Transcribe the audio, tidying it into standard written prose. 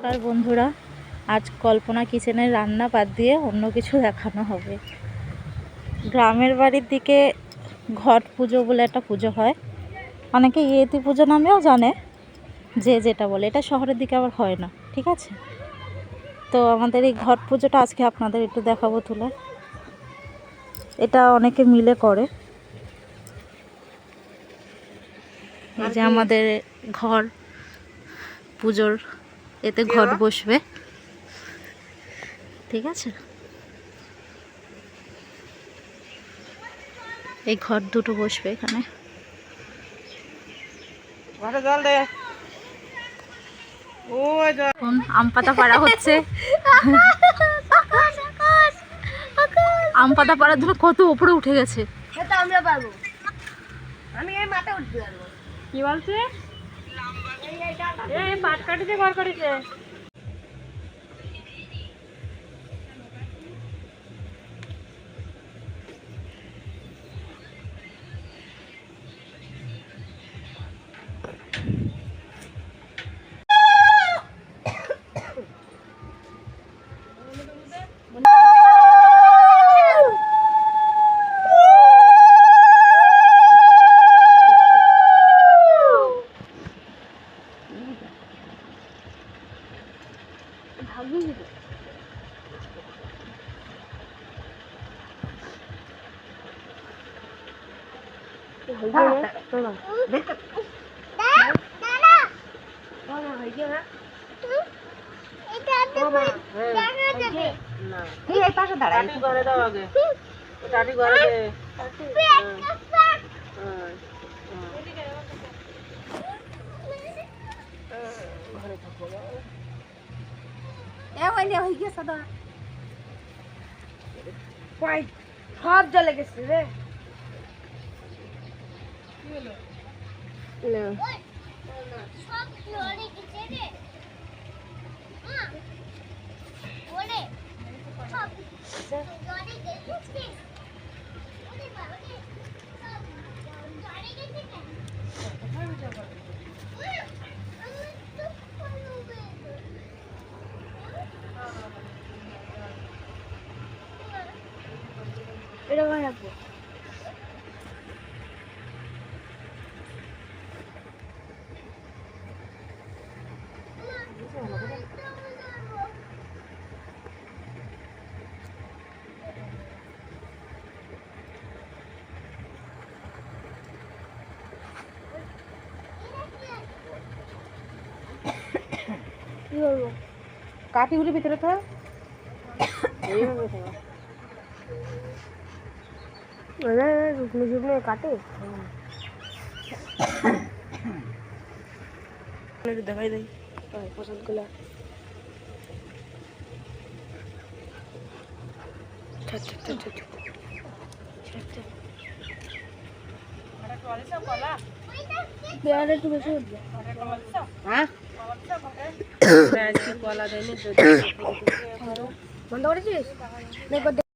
নমস্কার বন্ধুরা, আজ কল্পনা কিচেনের রান্না বাদ দিয়ে অন্য কিছু দেখানো হবে। গ্রামের বাড়ির দিকে ঘট পুজো বলে একটা পুজো হয়, অনেকে ইয়েতি পুজো নামেও জানে, যে যেটা বলে। এটা শহরের দিকে আবার হয় না, ঠিক আছে? তো আমাদের এই ঘট পুজোটা আজকে আপনাদের একটু দেখাবো তুলে। এটা অনেকে মিলে করে। এই যে আমাদের ঘর পুজোর, এতে ঘট বসবে, ঠিক আছে? এই ঘট দুটো বসবে এখানে। আম পাতা পাড়া হচ্ছে। আম পাতা পাড়ার জন্য কত উপরে উঠে গেছে। কি বলছে? পাট কাটিতে ঘর করেছে। সব জলে গেছে রে। এটা রাখবো। কি করবো? কাঠিগুলি ভিতরে থাক। শুকনো শুকনো কাটে দেখাই দেয় পছন্দ গুলা। একটু বেশি উঠবে। হ্যাঁ বন্ধ করেছিস?